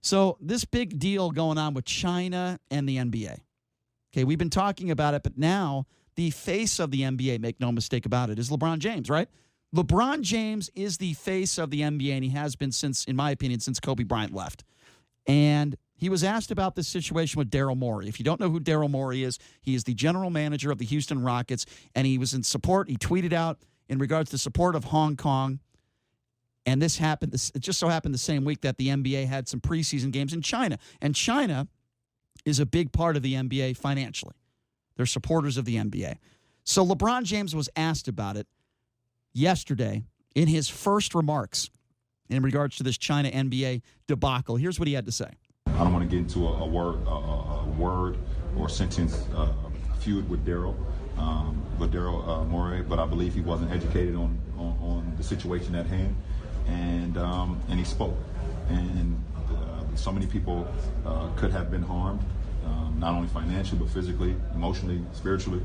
So this big deal going on with China and the NBA. Okay, we've been talking about it, but now the face of the NBA, make no mistake about it, is LeBron James, right? LeBron James is the face of the NBA, and he has been since, in my opinion, since Kobe Bryant left. And he was asked about this situation with Daryl Morey. If you don't know who Daryl Morey is, he is the general manager of the Houston Rockets, and he was in support. He tweeted out in regards to support of Hong Kong. And this happened, it just so happened the same week that the NBA had some preseason games in China. And China is a big part of the NBA financially. They're supporters of the NBA. So LeBron James was asked about it yesterday in his first remarks in regards to this China NBA debacle. Here's what he had to say. I don't want to get into a word or sentence feud with Daryl Morey, but I believe he wasn't educated on the situation at hand, and he spoke. And so many people could have been harmed, not only financially, but physically, emotionally, spiritually.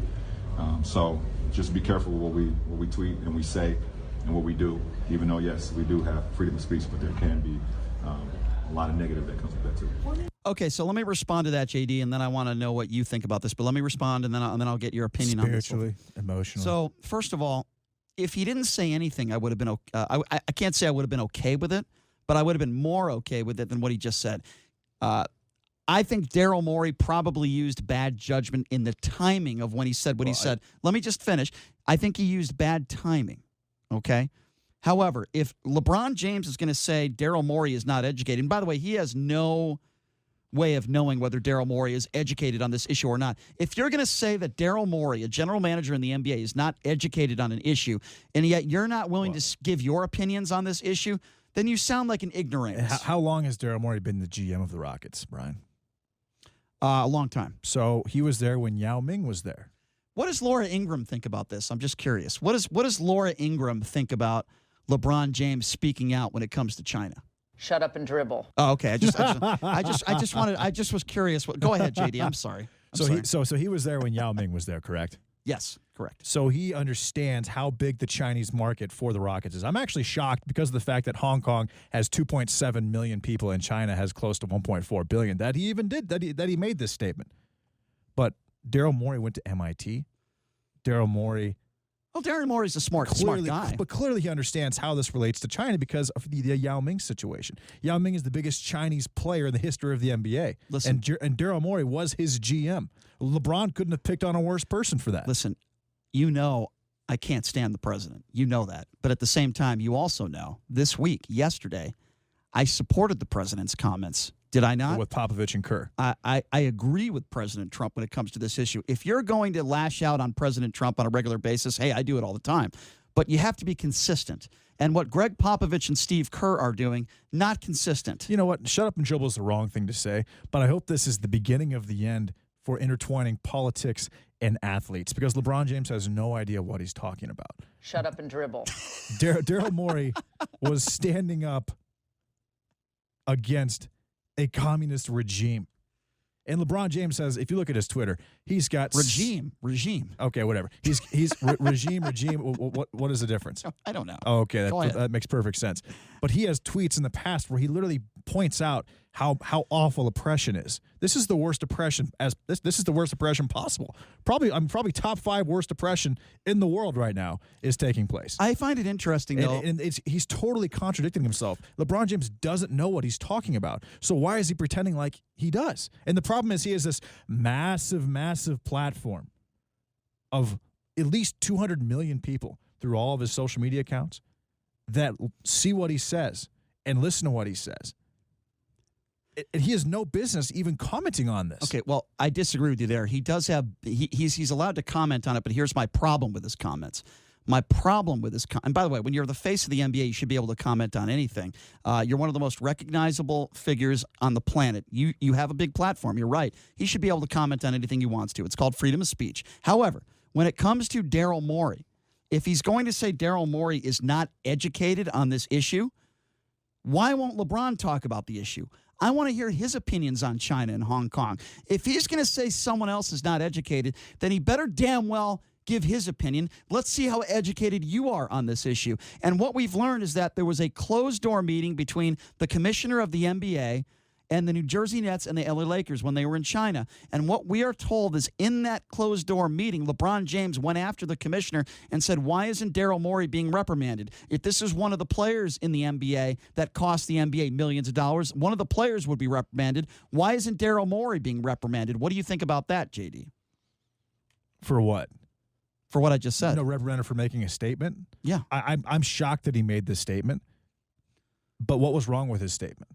So just be careful with what we tweet and we say and what we do, even though, yes, we do have freedom of speech, but there can be a lot of negative that comes with that, too. Okay, so let me respond to that, JD, and then I want to know what you think about this. But let me respond, and then I'll get your opinion on this. Spiritually, emotionally. So, first of all, if he didn't say anything, I would have been I can't say I would have been okay with it, but I would have been more okay with it than what he just said. I think Daryl Morey probably used bad judgment in the timing of when he said what he said. Let me just finish. I think he used bad timing, okay? However, if LeBron James is going to say Daryl Morey is not educated, and by the way, he has no way of knowing whether Daryl Morey is educated on this issue or not. If you're going to say that Daryl Morey, a general manager in the NBA, is not educated on an issue, and yet you're not willing to give your opinions on this issue, then you sound like an ignoramus. How long has Daryl Morey been the GM of the Rockets, Brian? A long time. So he was there when Yao Ming was there. What does Laura Ingraham think about this? I'm just curious. What does Laura Ingraham think about LeBron James speaking out when it comes to China? Shut up and dribble. Oh, okay. I just was curious. Go ahead, JD. I'm sorry. So he was there when Yao Ming was there, correct? Yes, correct. So he understands how big the Chinese market for the Rockets is. I'm actually shocked because of the fact that Hong Kong has 2.7 million people and China has close to 1.4 billion. That he even did that he made this statement. But Daryl Morey went to MIT. Daryl Morey. Well, Daryl Morey's a smart guy. But clearly he understands how this relates to China because of the Yao Ming situation. Yao Ming is the biggest Chinese player in the history of the NBA. Listen, and Daryl Morey was his GM. LeBron couldn't have picked on a worse person for that. Listen, you know I can't stand the president. You know that. But at the same time, you also know this week, yesterday, I supported the president's comments. Did I not? With Popovich and Kerr. I agree with President Trump when it comes to this issue. If you're going to lash out on President Trump on a regular basis, hey, I do it all the time. But you have to be consistent. And what Greg Popovich and Steve Kerr are doing, not consistent. You know what? Shut up and dribble is the wrong thing to say. But I hope this is the beginning of the end for intertwining politics and athletes because LeBron James has no idea what he's talking about. Shut up and dribble. Daryl Morey was standing up against a communist regime. And LeBron James says, if you look at his Twitter, he's got regime. Okay, whatever. He's regime. What is the difference? I don't know. Oh, okay, that makes perfect sense. But he has tweets in the past where he literally points out how awful oppression is. This is the worst oppression this is the worst oppression possible. Probably top 5 worst oppression in the world right now is taking place. I find it interesting though. And he's totally contradicting himself. LeBron James doesn't know what he's talking about. So why is he pretending like he does? And the problem is he has this massive platform of at least 200 million people through all of his social media accounts that see what he says and listen to what he says. And he has no business even commenting on this. Okay, well, I disagree with you there. He does have he's allowed to comment on it, but here's my problem with his comments. My problem with his and by the way, when you're the face of the NBA, you should be able to comment on anything. You're one of the most recognizable figures on the planet. You have a big platform. You're right. He should be able to comment on anything he wants to. It's called freedom of speech. However, when it comes to Daryl Morey, if he's going to say Daryl Morey is not educated on this issue, why won't LeBron talk about the issue? I want to hear his opinions on China and Hong Kong. If he's going to say someone else is not educated, then he better damn well give his opinion. Let's see how educated you are on this issue. And what we've learned is that there was a closed-door meeting between the commissioner of the NBA and the New Jersey Nets and the LA Lakers when they were in China. And what we are told is in that closed-door meeting, LeBron James went after the commissioner and said, why isn't Daryl Morey being reprimanded? If this is one of the players in the NBA that cost the NBA millions of dollars, one of the players would be reprimanded. Why isn't Daryl Morey being reprimanded? What do you think about that, JD? For what? For what I just said. No reprimanded for making a statement? Yeah. I'm shocked that he made this statement. But what was wrong with his statement?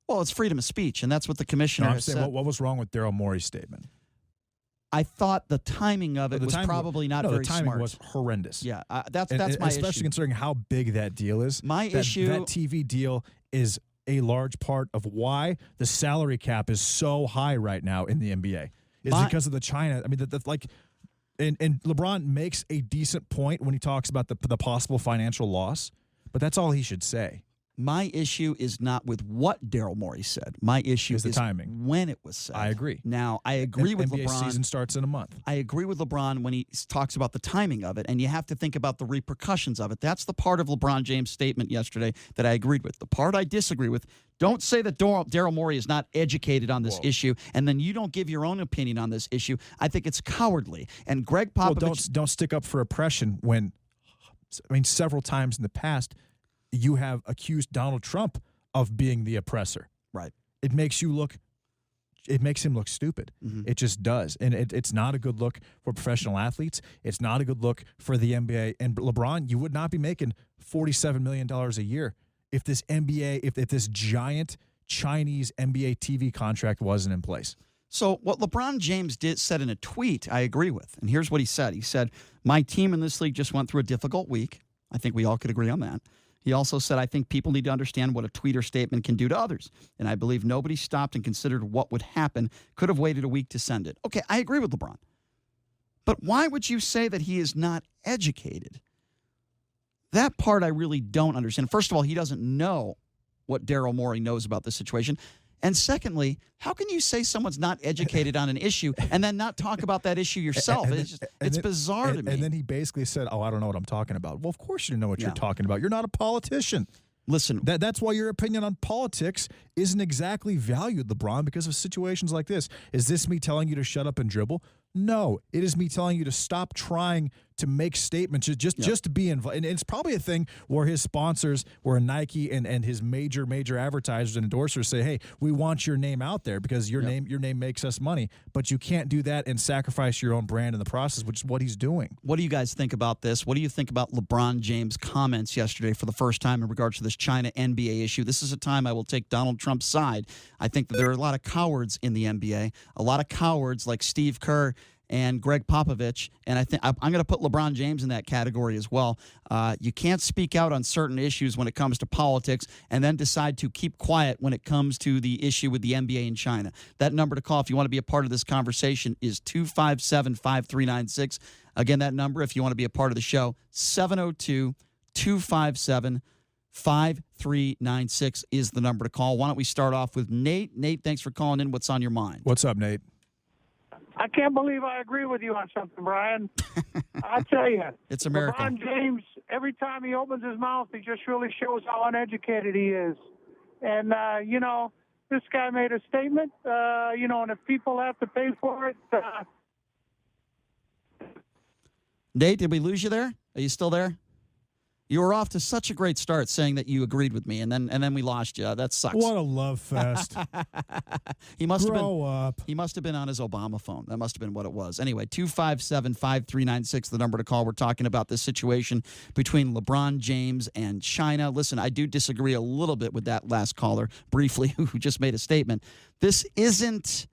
Well, it's freedom of speech, and that's what the commissioner I'm has saying, said. what was wrong with Daryl Morey's statement? I thought the timing of it was probably not very smart. The timing was horrendous. Yeah, that's my especially issue. considering how big that deal is. That TV deal is a large part of why the salary cap is so high right now in the NBA. Is because of the China. I mean, and LeBron makes a decent point when he talks about the possible financial loss, but that's all he should say. My issue is not with what Daryl Morey said. My issue is the timing. When it was said. I agree. Now, I agree with NBA LeBron. Season starts in a month. I agree with LeBron when he talks about the timing of it, and you have to think about the repercussions of it. That's the part of LeBron James' statement yesterday that I agreed with. The part I disagree with, don't say that Daryl Morey is not educated on this issue, and then you don't give your own opinion on this issue. I think it's cowardly. And Greg Popovich... Well, don't stick up for oppression when, several times in the past, you have accused Donald Trump of being the oppressor. Right. It makes him look stupid. Mm-hmm. It just does. And it's not a good look for professional athletes. It's not a good look for the NBA. And LeBron, you would not be making $47 million a year if this this giant Chinese NBA TV contract wasn't in place. So what LeBron James said in a tweet, I agree with. And here's what he said. He said, my team in this league just went through a difficult week. I think we all could agree on that. He also said, I think people need to understand what a tweet or statement can do to others. And I believe nobody stopped and considered what would happen, could have waited a week to send it. Okay, I agree with LeBron. But why would you say that he is not educated? That part I really don't understand. First of all, he doesn't know what Daryl Morey knows about this situation. And secondly, how can you say someone's not educated on an issue and then not talk about that issue yourself? It's bizarre to me. And then he basically said, I don't know what I'm talking about. Well, of course you know what you're talking about. You're not a politician. Listen. That's why your opinion on politics isn't exactly valued, LeBron, because of situations like this. Is this me telling you to shut up and dribble? No, it is me telling you to stop trying to make statements, just to be involved. And it's probably a thing where his sponsors, where Nike and his major advertisers and endorsers say, hey, we want your name out there because your name makes us money. But you can't do that and sacrifice your own brand in the process, which is what he's doing. What do you guys think about this? What do you think about LeBron James' comments yesterday for the first time in regards to this China NBA issue? This is a time I will take Donald Trump's side. I think that there are a lot of cowards in the NBA, a lot of cowards like Steve Kerr and Greg Popovich, and I think I'm going to put LeBron James in that category as well. You can't speak out on certain issues when it comes to politics and then decide to keep quiet when it comes to the issue with the NBA in China. That number to call if you want to be a part of this conversation is 257-5396. Again, that number, if you want to be a part of the show, 702-257-5396 is the number to call. Why don't we start off with Nate? Nate, thanks for calling in. What's on your mind? What's up, Nate? I can't believe I agree with you on something, Brian. I tell you, it's America. LeBron James, every time he opens his mouth, he just really shows how uneducated he is. And, this guy made a statement, and if people have to pay for it. Nate, did we lose you there? Are you still there? You were off to such a great start saying that you agreed with me, and then we lost you. That sucks. What a love fest. He must Grow up. He must have been on his Obama phone. That must have been what it was. Anyway, 257-5396, the number to call. We're talking about this situation between LeBron James and China. Listen, I do disagree a little bit with that last caller, briefly, who just made a statement. This isn't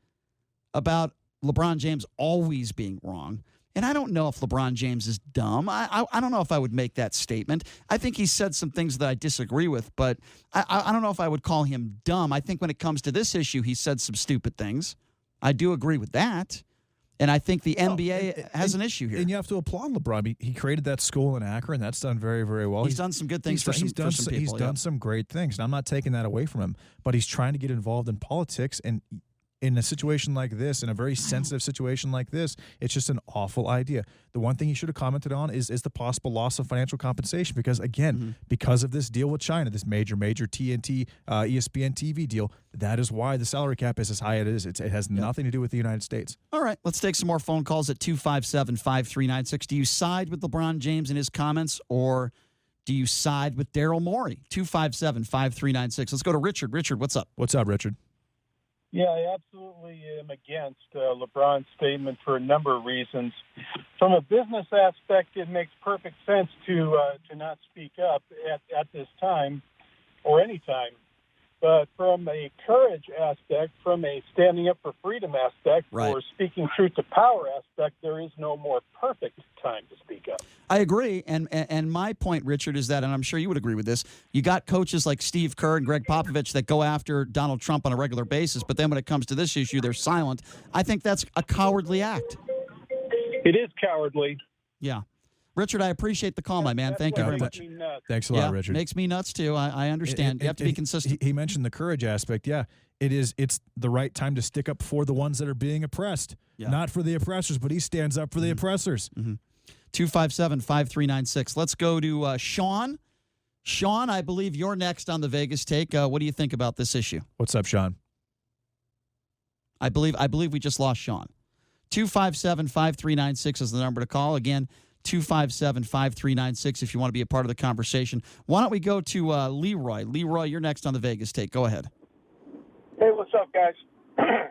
about LeBron James always being wrong. And I don't know if LeBron James is dumb. I don't know if I would make that statement. I think he said some things that I disagree with, but I don't know if I would call him dumb. I think when it comes to this issue, he said some stupid things. I do agree with that. And I think the NBA has an issue here. And you have to applaud LeBron. He created that school in Akron. That's done very, very well. He's done some good things for some people. He's done some great things. And I'm not taking that away from him. But he's trying to get involved in politics, and in a situation like this, in a very sensitive situation like this, it's just an awful idea. The one thing he should have commented on is the possible loss of financial compensation because, again, because of this deal with China, this major TNT, ESPN TV deal, that is why the salary cap is as high as it is. It has nothing to do with the United States. All right, let's take some more phone calls at 257-5396. Do you side with LeBron James and his comments, or do you side with Daryl Morey? 257-5396. Let's go to Richard. Richard, what's up? What's up, Richard? Yeah, I absolutely am against LeBron's statement for a number of reasons. From a business aspect, it makes perfect sense to not speak up at this time or any time. But from a courage aspect, from a standing up for freedom aspect, right, or speaking truth to power aspect, there is no more perfect time to speak up. I agree. And my point, Richard, is that, and I'm sure you would agree with this, you got coaches like Steve Kerr and Greg Popovich that go after Donald Trump on a regular basis, but then when it comes to this issue, they're silent. I think that's a cowardly act. It is cowardly. Yeah. Richard, I appreciate the call, my man. Thank you very much. Thanks a lot, Richard. Makes me nuts, too. I understand. You have to be consistent. He mentioned the courage aspect. Yeah, it's the right time to stick up for the ones that are being oppressed, not for the oppressors, but he stands up for the oppressors. 257-5396. Let's go to Sean. Sean, I believe you're next on the Vegas Take. What do you think about this issue? What's up, Sean? I believe we just lost Sean. 257-5396 is the number to call. Again, 257-5396 if you want to be a part of the conversation. Why don't we go to Leroy? Leroy, you're next on the Vegas Take. Go ahead. Hey, what's up, guys?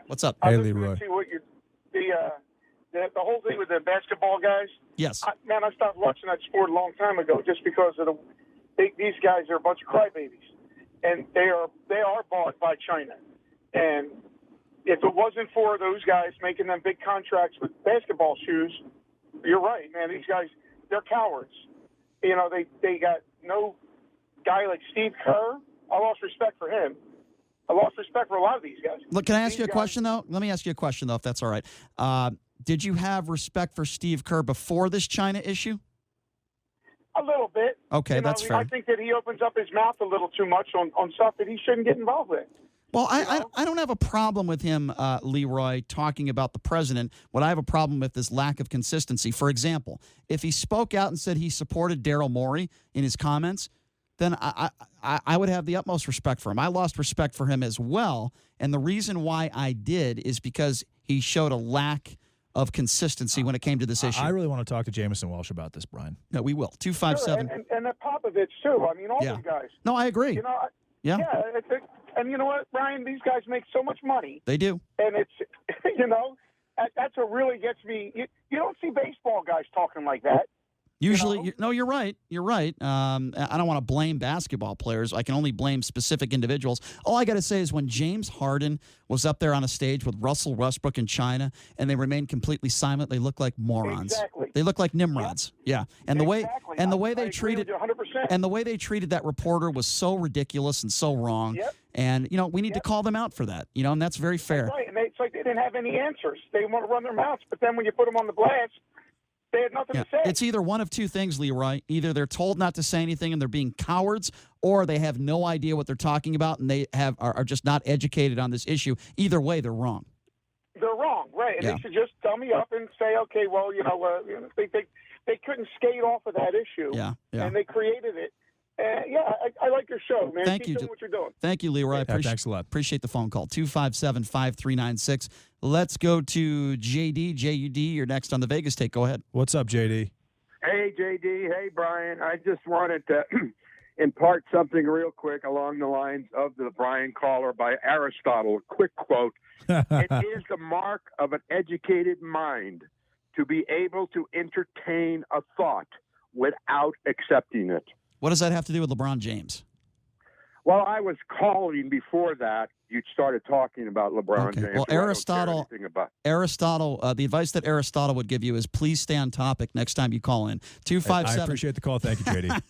What's up? Hey, Leroy. See what the whole thing with the basketball guys. Yes. I stopped watching that sport a long time ago just because of these guys are a bunch of crybabies, and they are bought by China. And if it wasn't for those guys making them big contracts with basketball shoes, you're right, man. These guys, they're cowards. You know, they got no guy like Steve Kerr. I lost respect for him. I lost respect for a lot of these guys. Look, can I ask you a question, though? Let me ask you a question, though, if that's all right. Did you have respect for Steve Kerr before this China issue? A little bit. Okay, that's fair. I think that he opens up his mouth a little too much on stuff that he shouldn't get involved with. Well, I don't have a problem with him, Leroy, talking about the president. What I have a problem with is lack of consistency. For example, if he spoke out and said he supported Daryl Morey in his comments, then I would have the utmost respect for him. I lost respect for him as well, and the reason why I did is because he showed a lack of consistency when it came to this issue. I really want to talk to Jamison Welsh about this, Brian. No, we will. 257. Sure, and Popovich, too. I mean, all those guys. No, I agree. You know, yeah. And you know what, Brian? These guys make so much money. They do. And it's, you know, that's what really gets me. You don't see baseball guys talking like that. Usually, no, you're right. You're right. I don't want to blame basketball players. I can only blame specific individuals. All I got to say is when James Harden was up there on a stage with Russell Westbrook in China and they remained completely silent, they looked like morons. Exactly. They looked like Nimrods. Yeah. And the way they treated that reporter was so ridiculous and so wrong. Yep. And we need to call them out for that. And that's very fair. That's right. And it's like they didn't have any answers. They want to run their mouths, but then when you put them on the blast, they had nothing to say. It's either one of two things, Leroy. Either they're told not to say anything and they're being cowards, or they have no idea what they're talking about and they are just not educated on this issue. Either way, they're wrong. They're wrong, right? And they should just dummy up and say, okay, well, they couldn't skate off of that issue. Yeah. And they created it. I like your show, man. Thank Keep you. doing what you're doing. Thank you, Leroy. Thanks a lot. Appreciate the phone call. 257-5396. Let's go to JD. JD, you're next on the Vegas Take. Go ahead. What's up, JD? Hey, JD. Hey, Brian. I just wanted to impart something real quick along the lines of the Brian caller by Aristotle. A quick quote. It is the mark of an educated mind to be able to entertain a thought without accepting it. What does that have to do with LeBron James? Well, I was calling before that. You started talking about LeBron James. Well, Aristotle, the advice that Aristotle would give you is please stay on topic next time you call in. 257. I appreciate the call. Thank you, JD.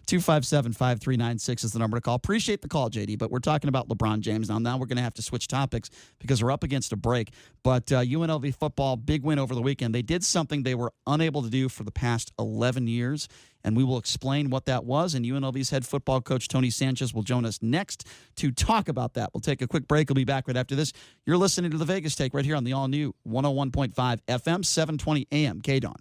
257-5396 is the number to call. Appreciate the call, JD, but we're talking about LeBron James now. Now we're going to have to switch topics because we're up against a break. But UNLV football, big win over the weekend. They did something they were unable to do for the past 11 years, and we will explain what that was. And UNLV's head football coach, Tony Sanchez, will join us next to talk about that. We'll take a quick break. We'll be back right after this. You're listening to The Vegas Take right here on the all-new 101.5 FM, 720 AM, KDAWN.